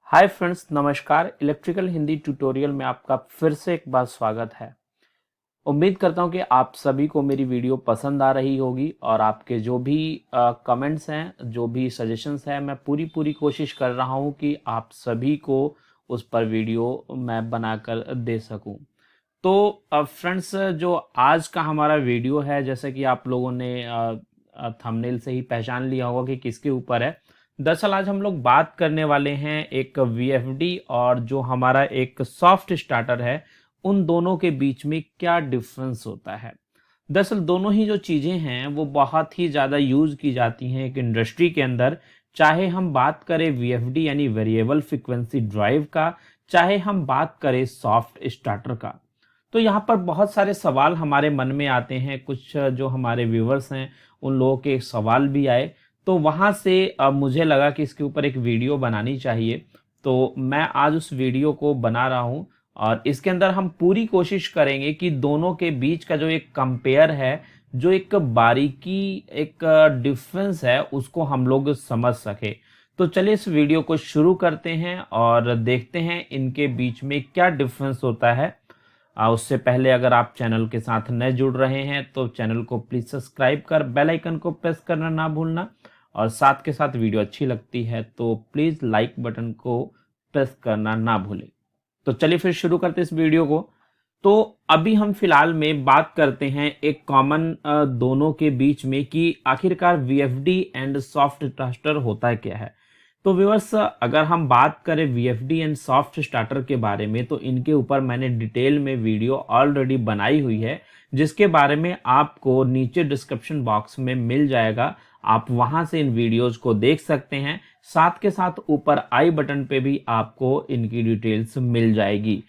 Hi friends, नमस्कार। Electrical Hindi tutorial में आपका फिर से एक बार स्वागत है। उम्मीद करता हूं कि आप सभी को मेरी वीडियो पसंद आ रही होगी और आपके जो भी कमेंट्स हैं, जो भी सजेशंस हैं, मैं पूरी कोशिश कर रहा हूं कि आप सभी को उस पर वीडियो मैं बनाकर दे सकूं। तो फ्रेंड्स, जो आज का हमारा वीडियो है, जैसे कि आप लोगों ने थंबनेल से ही पहचान लिया होगा कि किसके ऊपर है। दरअसल आज हम लोग बात करने वाले हैं एक वीएफडी और जो हमारा एक सॉफ्ट स्टार्टर है, उन दोनों के बीच में क्या डिफरेंस होता है। दरअसल दोनों ही जो चीज़ें हैं वो बहुत ही ज़्यादा यूज़ की जाती हैं एक इंडस्ट्री के अंदर। चाहे हम बात करें वीएफडी यानी वेरिएबल फ्रिक्वेंसी ड्राइव का, चाहे हम बात करें सॉफ्ट स्टार्टर का। तो यहाँ पर बहुत सारे सवाल हमारे मन में आते हैं। कुछ जो हमारे व्यूवर्स हैं उन लोगों के सवाल भी आए, तो वहाँ से मुझे लगा कि इसके ऊपर एक वीडियो बनानी चाहिए। तो मैं आज उस वीडियो को बना रहा हूँ और इसके अंदर हम पूरी कोशिश करेंगे कि दोनों के बीच का जो एक कंपेयर है, जो एक बारीकी, एक डिफरेंस है, उसको हम लोग समझ सके। तो चलिए इस वीडियो को शुरू करते हैं और देखते हैं इनके बीच में क्या डिफरेंस होता है। उससे पहले अगर आप चैनल के साथ नए जुड़ रहे हैं तो चैनल को प्लीज़ सब्सक्राइब कर बेल आइकन को प्रेस करना ना भूलना, और साथ के साथ वीडियो अच्छी लगती है तो प्लीज़ लाइक बटन को प्रेस करना ना भूलें। तो चलिए फिर शुरू करते हैं इस वीडियो को। तो अभी हम फिलहाल में बात करते हैं एक कॉमन दोनों के बीच में कि आखिरकार वीएफडी एंड सॉफ्ट ट्रांजिस्टर होता है क्या है। तो व्यूअर्स, अगर हम बात करें वीएफडी एंड सॉफ्ट स्टार्टर के बारे में, तो इनके ऊपर मैंने डिटेल में वीडियो ऑलरेडी बनाई हुई है, जिसके बारे में आपको नीचे डिस्क्रिप्शन बॉक्स में मिल जाएगा। आप वहां से इन वीडियोज को देख सकते हैं। साथ के साथ ऊपर आई बटन पे भी आपको इनकी डिटेल्स मिल जाएगी।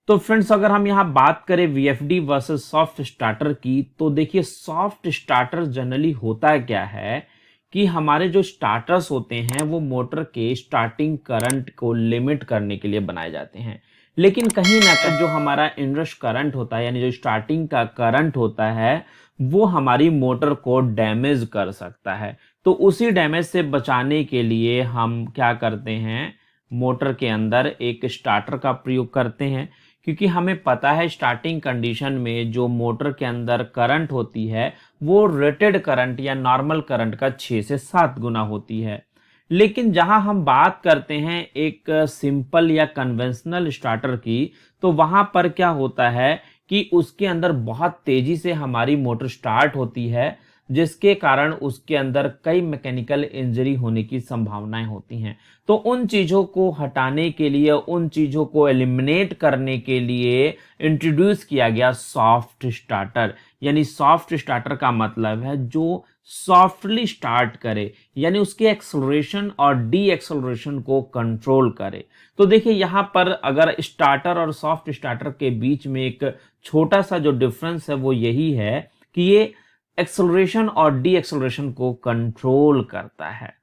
तो फ्रेंड्स, अगर हम यहाँ बात करें वीएफडी वर्सेस सॉफ्ट स्टार्टर की, तो देखिए सॉफ्ट स्टार्टर जनरली होता क्या है कि हमारे जो स्टार्टर्स होते हैं वो मोटर के स्टार्टिंग करंट को लिमिट करने के लिए बनाए जाते हैं। लेकिन कहीं ना कहीं जो हमारा इनरश करंट होता है, यानी जो स्टार्टिंग का करंट होता है, वो हमारी मोटर को डैमेज कर सकता है। तो उसी डैमेज से बचाने के लिए हम क्या करते हैं, मोटर के अंदर एक स्टार्टर का प्रयोग करते हैं। क्योंकि हमें पता है स्टार्टिंग कंडीशन में जो मोटर के अंदर करंट होती है वो रेटेड करंट या नॉर्मल करंट का 6 से 7 गुना होती है। लेकिन जहां हम बात करते हैं एक सिंपल या कन्वेंशनल स्टार्टर की, तो वहां पर क्या होता है कि उसके अंदर बहुत तेजी से हमारी मोटर स्टार्ट होती है, जिसके कारण उसके अंदर कई मैकेनिकल इंजरी होने की संभावनाएं होती हैं। तो उन चीज़ों को हटाने के लिए, उन चीज़ों को एलिमिनेट करने के लिए इंट्रोड्यूस किया गया सॉफ्ट स्टार्टर। यानी सॉफ्ट स्टार्टर का मतलब है जो सॉफ्टली स्टार्ट करे, यानी उसके एक्सेलरेशन और डी एक्सेलरेशन को कंट्रोल करे। तो देखिए यहाँ पर अगर स्टार्टर और सॉफ्ट स्टार्टर के बीच में एक छोटा सा जो डिफरेंस है वो यही है कि ये एक्सेलरेशन और डी एक्सेलरेशन को कंट्रोल करता है।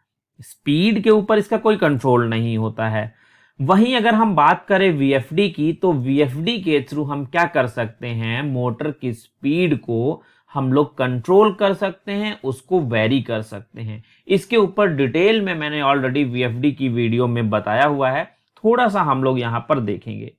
स्पीड के ऊपर इसका कोई कंट्रोल नहीं होता है। वहीं अगर हम बात करें वीएफडी की, तो वीएफडी के थ्रू हम क्या कर सकते हैं, मोटर की स्पीड को हम लोग कंट्रोल कर सकते हैं, उसको वेरी कर सकते हैं। इसके ऊपर डिटेल में मैंने ऑलरेडी वीएफडी की वीडियो में बताया हुआ है, थोड़ा सा हम लोग यहां पर देखेंगे।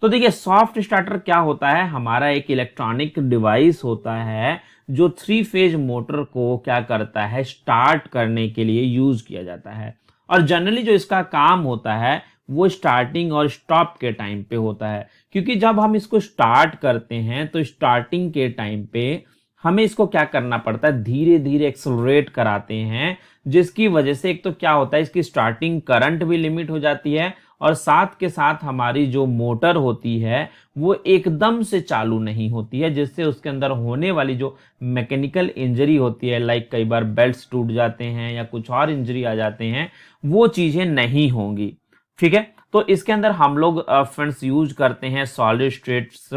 तो देखिए सॉफ्ट स्टार्टर क्या होता है, हमारा एक इलेक्ट्रॉनिक डिवाइस होता है जो 3 फेज मोटर को क्या करता है, स्टार्ट करने के लिए यूज किया जाता है। और जनरली जो इसका काम होता है वो स्टार्टिंग और स्टॉप के टाइम पे होता है। क्योंकि जब हम इसको स्टार्ट करते हैं तो स्टार्टिंग के टाइम पे हमें इसको क्या करना पड़ता है, धीरे धीरे एक्सेलरेट कराते हैं, जिसकी वजह से एक तो क्या होता है, इसकी स्टार्टिंग करंट भी लिमिट हो जाती है और साथ के साथ हमारी जो मोटर होती है वो एकदम से चालू नहीं होती है, जिससे उसके अंदर होने वाली जो मैकेनिकल इंजरी होती है, लाइक कई बार बेल्ट्स टूट जाते हैं या कुछ और इंजरी आ जाते हैं, वो चीजें नहीं होंगी। ठीक है। तो इसके अंदर हम लोग फ्रेंड्स यूज करते हैं सॉलिड स्टेट्स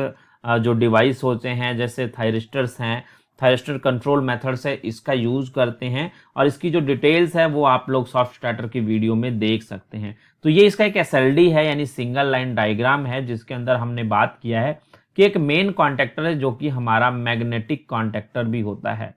जो डिवाइस होते हैं, जैसे थायरिस्टर्स हैं, थायरिस्टर कंट्रोल मेथड से इसका यूज करते हैं। और इसकी जो डिटेल्स है वो आप लोग सॉफ्ट स्टार्टर की वीडियो में देख सकते हैं। तो ये इसका एक एसएलडी है, यानी सिंगल लाइन डायग्राम है, जिसके अंदर हमने बात किया है कि एक मेन कॉन्टेक्टर है जो कि हमारा मैग्नेटिक कॉन्टेक्टर भी होता है।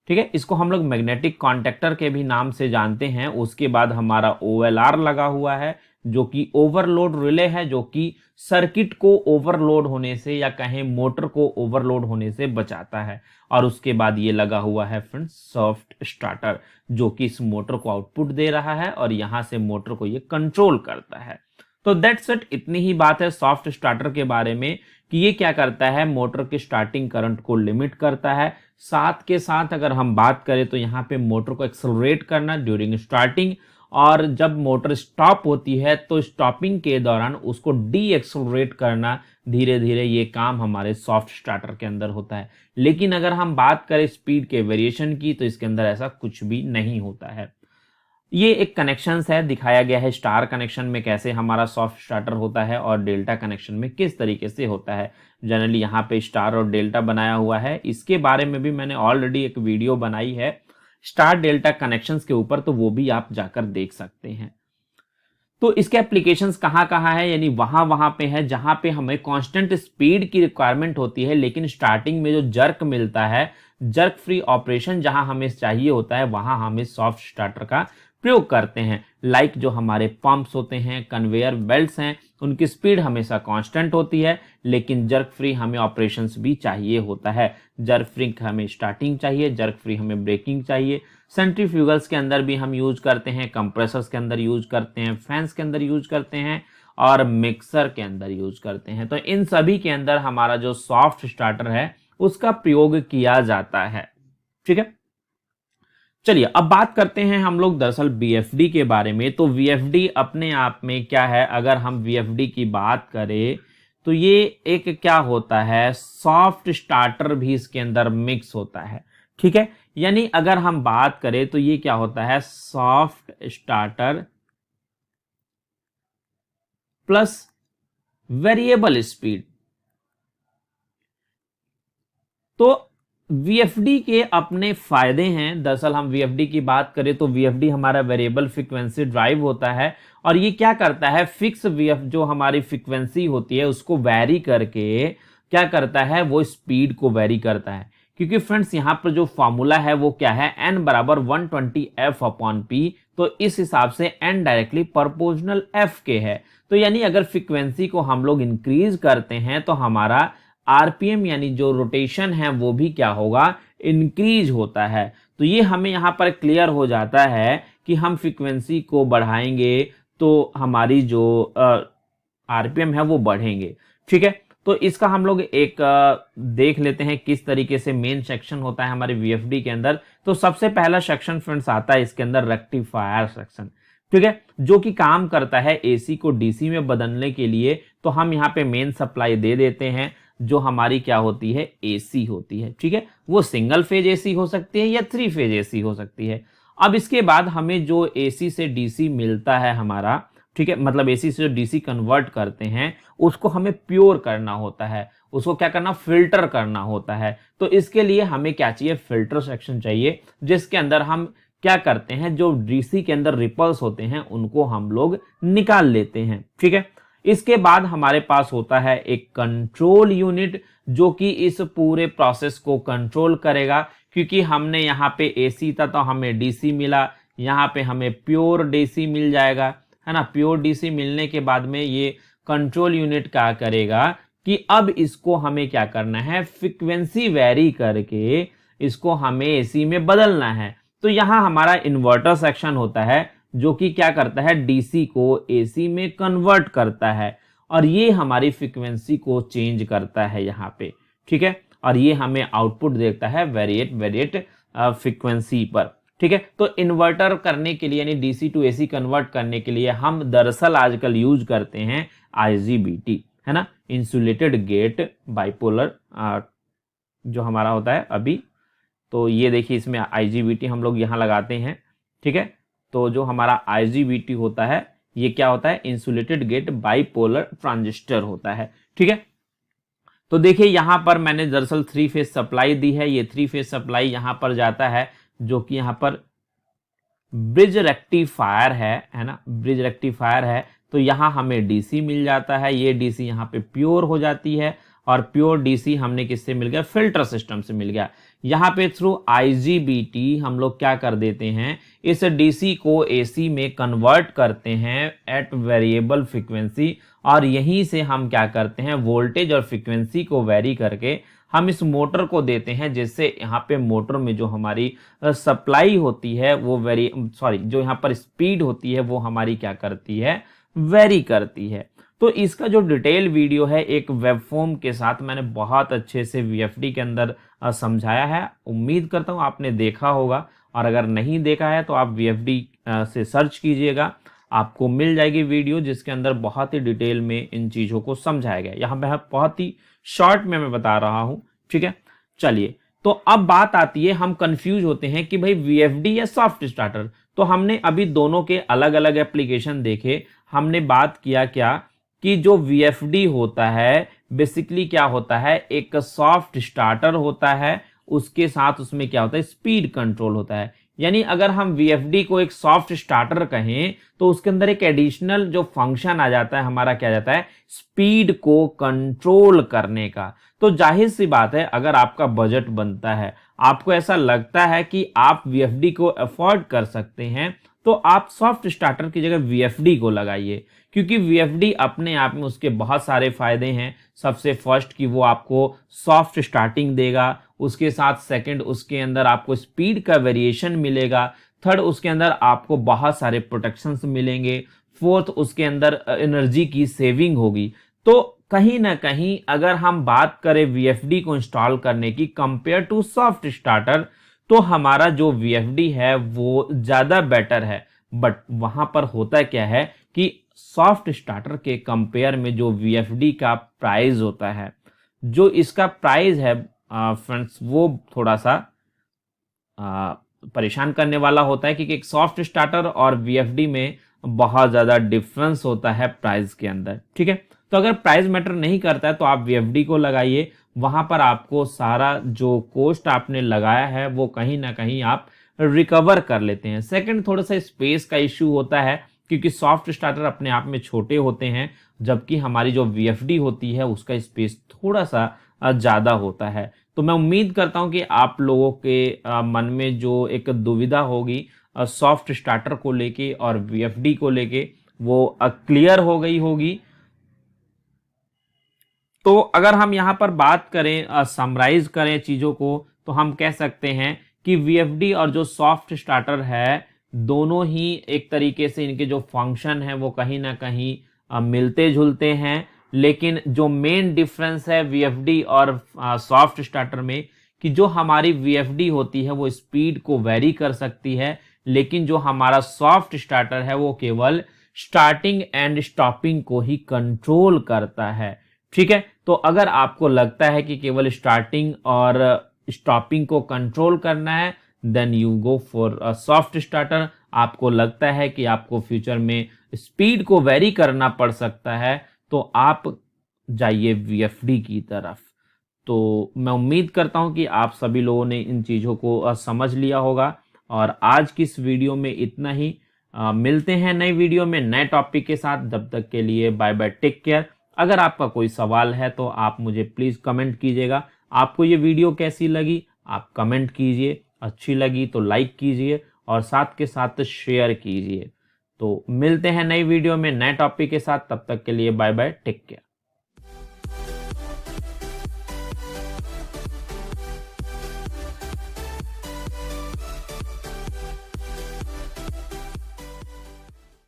ठीक है, इसको हम लोग मैग्नेटिक कॉन्टेक्टर के भी नाम से जानते हैं। उसके बाद हमारा OLR लगा हुआ है जो कि ओवरलोड रिले है, जो कि सर्किट को ओवरलोड होने से या कहें मोटर को ओवरलोड होने से बचाता है। और उसके बाद ये लगा हुआ है फ्रेंड्स सॉफ्ट स्टार्टर, जो कि इस मोटर को आउटपुट दे रहा है और यहां से मोटर को ये कंट्रोल करता है। तो दैट्स इट, इतनी ही बात है सॉफ्ट स्टार्टर के बारे में कि ये क्या करता है, मोटर के स्टार्टिंग करंट को लिमिट करता है। साथ के साथ अगर हम बात करें तो यहाँ पे मोटर को एक्सेलरेट करना ड्यूरिंग स्टार्टिंग, और जब मोटर स्टॉप होती है तो स्टॉपिंग के दौरान उसको डी एक्सेलरेट करना धीरे धीरे, ये काम हमारे सॉफ्ट स्टार्टर के अंदर होता है। लेकिन अगर हम बात करें स्पीड के वेरिएशन की तो इसके अंदर ऐसा कुछ भी नहीं होता है। ये एक कनेक्शंस है, दिखाया गया है स्टार कनेक्शन में कैसे हमारा सॉफ्ट स्टार्टर होता है और डेल्टा कनेक्शन में किस तरीके से होता है। जनरली यहाँ पे स्टार और डेल्टा बनाया हुआ है, इसके बारे में भी मैंने ऑलरेडी एक वीडियो बनाई है स्टार डेल्टा कनेक्शंस के ऊपर, तो वो भी आप जाकर देख सकते हैं। तो इसके एप्लीकेशंस कहाँ कहाँ है, यानी वहां पे है जहां पे हमें कांस्टेंट स्पीड की रिक्वायरमेंट होती है, लेकिन स्टार्टिंग में जो जर्क मिलता है, जर्क फ्री ऑपरेशन जहां हमें चाहिए होता है, वहां हमें सॉफ्ट स्टार्टर का प्रयोग करते हैं। लाइक जो हमारे पंप्स होते हैं, कन्वेयर बेल्ट्स हैं, उनकी स्पीड हमेशा कांस्टेंट होती है, लेकिन जर्क फ्री हमें ऑपरेशंस भी चाहिए होता है। जर्क फ्री हमें स्टार्टिंग चाहिए, जर्क फ्री हमें ब्रेकिंग चाहिए। सेंट्रीफ्यूगल्स के अंदर भी हम यूज करते हैं, कंप्रेसर्स के अंदर यूज करते हैं, फैंस के अंदर यूज करते हैं और मिक्सर के अंदर यूज करते हैं। तो इन सभी के अंदर हमारा जो सॉफ्ट स्टार्टर है उसका प्रयोग किया जाता है। ठीक है, चलिए अब बात करते हैं हम लोग दरअसल VFD के बारे में। तो VFD अपने आप में क्या है, अगर हम VFD की बात करें तो ये एक क्या होता है, सॉफ्ट स्टार्टर भी इसके अंदर मिक्स होता है। ठीक है, यानी अगर हम बात करें तो ये क्या होता है, soft starter plus variable speed. तो VFD के अपने फायदे हैं। दरअसल हम VFD की बात करें तो VFD हमारा वेरिएबल फ्रीक्वेंसी ड्राइव होता है, और ये क्या करता है, फिक्स जो हमारी फ्रीक्वेंसी होती है उसको वैरी करके क्या करता है, वो स्पीड को वैरी करता है। क्योंकि फ्रेंड्स यहाँ पर जो फॉर्मूला है वो क्या है, n बराबर 120f/p, तो इस हिसाब से n डायरेक्टली प्रोपोर्शनल f के है। तो यानी अगर फ्रीक्वेंसी को हम लोग इंक्रीज करते हैं तो हमारा RPM यानी जो रोटेशन है वो भी क्या होगा, इंक्रीज होता है। तो ये हमें यहाँ पर क्लियर हो जाता है कि हम फ्रीक्वेंसी को बढ़ाएंगे तो हमारी जो RPM है वो बढ़ेंगे। ठीक है, तो इसका हम लोग एक देख लेते हैं किस तरीके से मेन सेक्शन होता है हमारे VFD के अंदर। तो सबसे पहला सेक्शन फ्रेंड्स आता है इसके अंदर रेक्टिफायर सेक्शन। ठीक है, जो कि काम करता है AC को DC में बदलने के लिए। तो हम यहाँ पे मेन सप्लाई दे देते हैं जो हमारी क्या होती है, AC होती है। ठीक है, वो सिंगल फेज AC हो सकती है या 3 फेज AC हो सकती है। अब इसके बाद हमें जो AC से DC मिलता है हमारा, ठीक है, मतलब AC से जो DC कन्वर्ट करते हैं उसको हमें प्योर करना होता है, उसको क्या करना, फिल्टर करना होता है। तो इसके लिए हमें क्या चाहिए, फिल्टर सेक्शन चाहिए, जिसके अंदर हम क्या करते हैं, जो DC के अंदर रिपल्स होते हैं उनको हम लोग निकाल लेते हैं। ठीक है, इसके बाद हमारे पास होता है एक कंट्रोल यूनिट जो कि इस पूरे प्रोसेस को कंट्रोल करेगा। क्योंकि हमने यहाँ पे AC था तो हमें DC मिला, यहाँ पे हमें प्योर DC मिल जाएगा, है ना। प्योर DC मिलने के बाद में ये कंट्रोल यूनिट क्या करेगा कि अब इसको हमें क्या करना है, फ्रीक्वेंसी वेरी करके इसको हमें AC में बदलना है। तो यहाँ हमारा इन्वर्टर सेक्शन होता है जो कि क्या करता है, DC को AC में कन्वर्ट करता है और ये हमारी फ्रीक्वेंसी को चेंज करता है यहाँ पे। ठीक है, और ये हमें आउटपुट देता है वेरिएट फ्रीक्वेंसी पर। ठीक है, तो इन्वर्टर करने के लिए यानी DC टू AC कन्वर्ट करने के लिए हम दरअसल आजकल यूज करते हैं IGBT, है ना, इंसुलेटेड गेट बाइपोलर जो हमारा होता है अभी। तो ये देखिए इसमें IGBT हम लोग यहाँ लगाते हैं। ठीक है, तो जो हमारा IGBT होता है ये क्या होता है, इंसुलेटेड गेट बाइपोलर ट्रांजिस्टर होता है। ठीक है, तो देखिए यहाँ पर मैंने दरअसल 3 फेज सप्लाई दी है। ये 3 फेज सप्लाई यहाँ पर जाता है जो कि यहाँ पर ब्रिज रेक्टिफायर है ना, ब्रिज रेक्टिफायर है। तो यहाँ हमें DC मिल जाता है, ये DC यहाँ पे प्योर हो जाती है और प्योर DC हमने किससे मिल गया, फिल्टर सिस्टम से मिल गया। यहाँ पे थ्रू IGBT हम लोग क्या कर देते हैं, इस DC को AC में कन्वर्ट करते हैं एट वेरिएबल फ्रीक्वेंसी, और यहीं से हम क्या करते हैं, वोल्टेज और फ्रीक्वेंसी को वेरी करके हम इस मोटर को देते हैं, जिससे यहाँ पे मोटर में जो हमारी सप्लाई होती है वो जो यहाँ पर स्पीड होती है वो हमारी क्या करती है, वेरी करती है। तो इसका जो डिटेल वीडियो है एक वेब फॉर्म के साथ मैंने बहुत अच्छे से VFD के अंदर समझाया है। उम्मीद करता हूँ आपने देखा होगा, और अगर नहीं देखा है तो आप VFD से सर्च कीजिएगा, आपको मिल जाएगी वीडियो जिसके अंदर बहुत ही डिटेल में इन चीज़ों को समझाया गया। यहाँ मैं बहुत ही शॉर्ट में मैं बता रहा हूँ, ठीक है। चलिए, तो अब बात आती है, हम कंफ्यूज होते हैं कि भाई VFD या सॉफ्ट स्टार्टर। तो हमने अभी दोनों के अलग अलग एप्लीकेशन देखे। हमने बात किया क्या कि जो VFD होता है बेसिकली क्या होता है, एक सॉफ्ट स्टार्टर होता है, उसके साथ उसमें क्या होता है, स्पीड कंट्रोल होता है। यानी अगर हम VFD को एक सॉफ्ट स्टार्टर कहें तो उसके अंदर एक एडिशनल जो फंक्शन आ जाता है हमारा, क्या जाता है, स्पीड को कंट्रोल करने का। तो जाहिर सी बात है, अगर आपका बजट बनता है, आपको ऐसा लगता है कि आप VFD को अफोर्ड कर सकते हैं, तो आप सॉफ्ट स्टार्टर की जगह VFD को लगाइए, क्योंकि VFD अपने आप में उसके बहुत सारे फायदे हैं। सबसे फर्स्ट कि वो आपको सॉफ्ट स्टार्टिंग देगा, उसके साथ सेकंड उसके अंदर आपको स्पीड का वेरिएशन मिलेगा, थर्ड उसके अंदर आपको बहुत सारे प्रोटेक्शंस मिलेंगे, फोर्थ उसके अंदर एनर्जी की सेविंग होगी। तो कहीं ना कहीं अगर हम बात करें VFD को इंस्टॉल करने की कंपेयर टू सॉफ्ट स्टार्टर, तो हमारा जो VFD है वो ज़्यादा बेटर है। बट वहाँ पर होता क्या है कि सॉफ्ट स्टार्टर के कंपेयर में जो VFD का प्राइस होता है, जो इसका प्राइस है फ्रेंड्स, वो थोड़ा सा परेशान करने वाला होता है, क्योंकि एक सॉफ्ट स्टार्टर और VFD में बहुत ज़्यादा डिफरेंस होता है प्राइस के अंदर, ठीक है। तो अगर प्राइस मैटर नहीं करता है तो आप VFD को लगाइए, वहाँ पर आपको सारा जो कॉस्ट आपने लगाया है वो कहीं ना कहीं आप रिकवर कर लेते हैं। सेकंड, थोड़ा सा स्पेस का इश्यू होता है, क्योंकि सॉफ्ट स्टार्टर अपने आप में छोटे होते हैं, जबकि हमारी जो VFD होती है उसका स्पेस थोड़ा सा ज़्यादा होता है। तो मैं उम्मीद करता हूं कि आप लोगों के मन में जो एक दुविधा होगी सॉफ्ट स्टार्टर को लेके और VFD को लेके, वो क्लियर हो गई होगी। तो अगर हम यहाँ पर बात करें, समराइज करें चीज़ों को, तो हम कह सकते हैं कि VFD और जो सॉफ्ट स्टार्टर है, दोनों ही एक तरीके से इनके जो फंक्शन है वो कहीं ना कहीं मिलते जुलते हैं। लेकिन जो मेन डिफरेंस है VFD और सॉफ्ट स्टार्टर में, कि जो हमारी VFD होती है वो स्पीड को वेरी कर सकती है, लेकिन जो हमारा सॉफ्ट स्टार्टर है वो केवल स्टार्टिंग एंड स्टॉपिंग को ही कंट्रोल करता है, ठीक है। तो अगर आपको लगता है कि केवल स्टार्टिंग और स्टॉपिंग को कंट्रोल करना है, then you go for a soft starter. आपको लगता है कि आपको फ्यूचर में स्पीड को वेरी करना पड़ सकता है, तो आप जाइए VFD की तरफ। तो मैं उम्मीद करता हूं कि आप सभी लोगों ने इन चीज़ों को समझ लिया होगा, और आज की इस वीडियो में इतना ही। मिलते हैं नई वीडियो में नए टॉपिक के साथ। तब तक के लिए बाय बाय, टेक केयर। अगर आपका कोई सवाल है तो आप मुझे प्लीज़ कमेंट कीजिएगा। आपको ये वीडियो कैसी लगी आप कमेंट कीजिए, अच्छी लगी तो लाइक कीजिए, और साथ के साथ शेयर कीजिए। तो मिलते हैं नई वीडियो में नए टॉपिक के साथ। तब तक के लिए बाय बाय, टेक केयर।